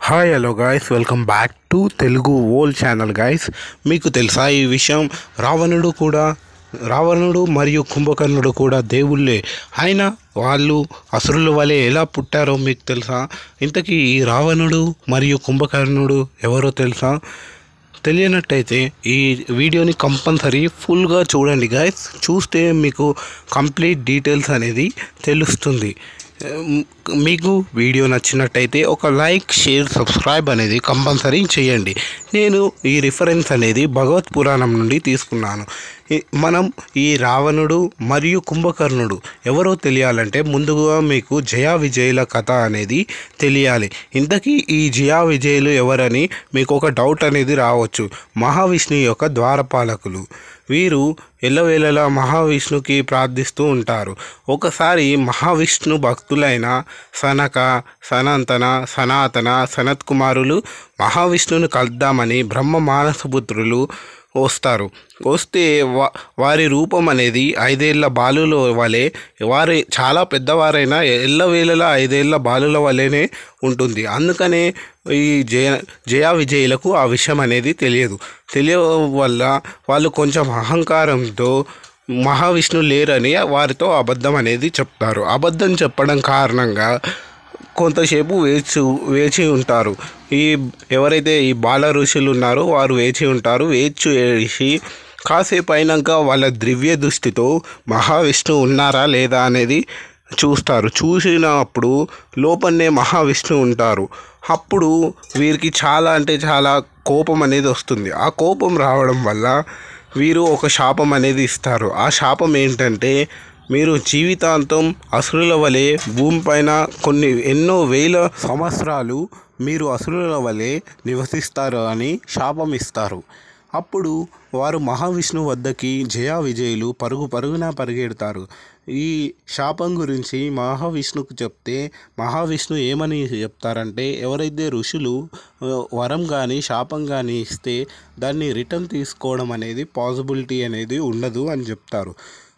Hi hello guys, welcome back to Telugu world channel guys. మీకు తెలుసా ఈ విషయం? రావణుడు మరియు కుంభకర్ణుడు కూడా దేవుళ్ళే. అయినా వాళ్ళు అసురుల వలె ఎలా పుట్టారో మీకు తెలుసా? ఇంతకీ ఈ రావణుడు మరియు కుంభకర్ణుడు ఎవరో తెలుసా? తెలియనట్టయితే ఈ వీడియోని కంపల్సరీ ఫుల్గా చూడండి గాయస్. చూస్తే మీకు కంప్లీట్ డీటెయిల్స్ అనేది తెలుస్తుంది. మీకు వీడియో నచ్చినట్టయితే ఒక లైక్, షేర్, సబ్స్క్రైబ్ అనేది కంపల్సరీ చేయండి. నేను ఈ రిఫరెన్స్ అనేది భగవత్ పురాణం నుండి తీసుకున్నాను. మనం ఈ రావణుడు మరియు కుంభకర్ణుడు ఎవరో తెలియాలంటే ముందుగా మీకు జయా విజయుల కథ అనేది తెలియాలి. ఇంతకీ ఈ జయా విజయులు ఎవరని మీకు ఒక డౌట్ అనేది రావచ్చు. మహావిష్ణువు యొక్క ద్వారపాలకులు. వీరు ఎల్లవేళలా మహావిష్ణుకి ప్రార్థిస్తూ ఉంటారు. ఒకసారి మహావిష్ణు భక్తులైన సనక, సనంతన, సనాతన, సనత్ కుమారులు మహావిష్ణువుని కలుద్దామని బ్రహ్మ మానసపుత్రులు వస్తే వారి రూపం అనేది 5 ఏళ్ల బాలుల వలె, వారి చాలా పెద్దవారైనా ఎల్లవేళలా 5 ఏళ్ల బాలుల వలెనే ఉంటుంది. అందుకనే ఈ జయా విజయులకు ఆ విషయం అనేది తెలియ వల్ల వాళ్ళు కొంచెం అహంకారంతో మహావిష్ణువు లేరని వారితో అబద్ధం అనేది చెప్తారు. అబద్ధం చెప్పడం కారణంగా కొంతసేపు వేచి ఉంటారు. ఎవరైతే ఈ బాల ఋషులు ఉన్నారో వారు వేచి ఉంటారు. వేచి కాసేపు అయినాక వాళ్ళ దివ్య దృష్టితో మహావిష్ణువు ఉన్నారా లేదా అనేది చూస్తారు. చూసినప్పుడు లోపలనే మహావిష్ణువు ఉంటారు. అప్పుడు వీరికి చాలా అంటే చాలా కోపం అనేది వస్తుంది. ఆ కోపం రావడం వల్ల వీరు ఒక శాపం అనేది ఇస్తారు. ఆ శాపం ఏంటంటే, మీరు జీవితాంతం అసురుల వలె భూమిపైన ఎన్నో వేల సంవత్సరాలు మీరు అసురుల వలె నివసిస్తారు అని శాపం ఇస్తారు. అప్పుడు వారు మహావిష్ణువు వద్దకి జయా విజయులు పరుగున పరిగెడతారు. ఈ శాపం గురించి మహావిష్ణువుకు చెప్తే మహావిష్ణువు ఏమని చెప్తారంటే, ఎవరైతే ఋషులు వరం కానీ శాపం కానీ ఇస్తే దాన్ని రిటర్న్ తీసుకోవడం అనేది పాసిబిలిటీ అనేది ఉండదు అని చెప్తారు.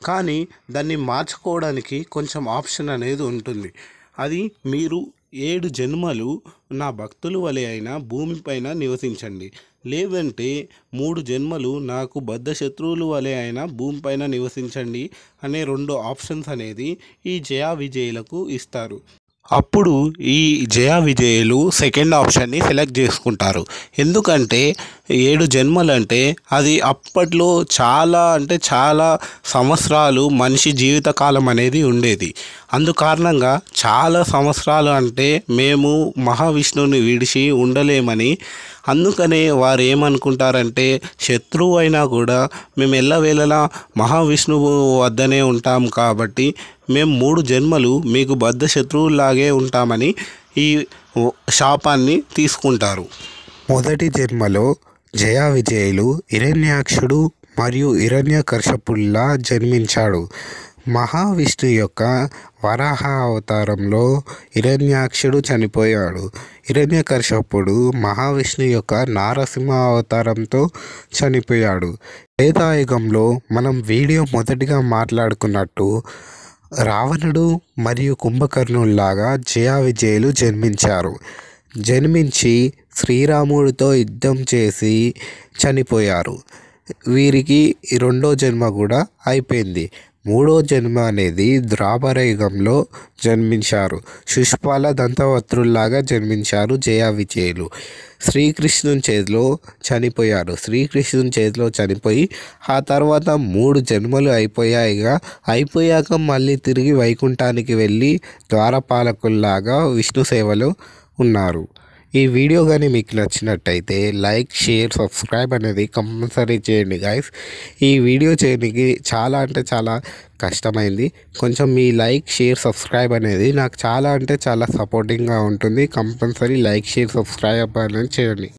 కానీ దాన్ని మార్చుకోవడానికి కొంచెం ఆప్షన్ అనేది ఉంటుంది. అది మీరు 7 జన్మలు నా భక్తుల వలె అయినా భూమిపైన నివసించండి, లేదంటే 3 జన్మలు నాకు బద్ధ శత్రువుల వలె అయినా భూమిపైన నివసించండి అనే 2 ఆప్షన్స్ అనేది ఈ జయా విజయులకు ఇస్తారు. అప్పుడు ఈ జయా విజయులు సెకండ్ ఆప్షన్ని సెలెక్ట్ చేసుకుంటారు. ఎందుకంటే 7 జన్మలు అంటే అది అప్పట్లో చాలా అంటే చాలా సంవత్సరాలు మనిషి జీవితకాలం అనేది ఉండేది. అందుకారణంగా చాలా సంవత్సరాలు అంటే మేము మహావిష్ణువుని విడిచి ఉండలేమని, అందుకనే వారు ఏమనుకుంటారంటే, శత్రువు అయినా కూడా మేము ఎల్లవేళలా మహావిష్ణువు వద్దనే ఉంటాం కాబట్టి మేము 3 జన్మలు మీకు బద్ధ శత్రువులాగే ఉంటామని ఈ శాపాన్ని తీసుకుంటారు. మొదటి జన్మలో జయా విజయులు హిరణ్యాక్షుడు మరియు హిరణ్యకశపుల్లా జన్మించాడు. మహావిష్ణు యొక్క వరాహ అవతారంలో హిరణ్యాక్షుడు చనిపోయాడు. హిరణ్యకశపుడు మహావిష్ణు యొక్క నారసింహ అవతారంతో చనిపోయాడు. త్రేతాయుగంలో మనం వీడియో మొదటిగా మాట్లాడుకున్నట్టు రావణుడు మరియు కుంభకర్ణుల్లాగా జయా విజయులు జన్మించి శ్రీరాముడితో యుద్ధం చేసి చనిపోయారు. వీరికి 2వ జన్మ కూడా అయిపోయింది. 3వ జన్మ అనేది ద్వాపర యుగంలో జన్మించారు. శిశుపాల దంతవక్తుల్లాగా జన్మించారు జయా విజయులు. శ్రీకృష్ణుని చేతిలో చనిపోయి ఆ తర్వాత 3 జన్మలు అయిపోయాక మళ్ళీ తిరిగి వైకుంఠానికి వెళ్ళి ద్వారపాలకుల్లాగా విష్ణు సేవలో ఉన్నారు. ఈ వీడియో కానీ మీకు నచ్చినట్టయితే లైక్, షేర్, సబ్స్క్రైబ్ అనేది కంపల్సరీ చేయండి గాయస్. ఈ వీడియో చేయడానికి చాలా అంటే చాలా కష్టమైంది. కొంచెం మీ లైక్, షేర్, సబ్స్క్రైబ్ అనేది నాకు చాలా అంటే చాలా సపోర్టింగ్గా ఉంటుంది. కంపల్సరీ లైక్, షేర్, సబ్స్క్రైబ్ అనేది చేయండి.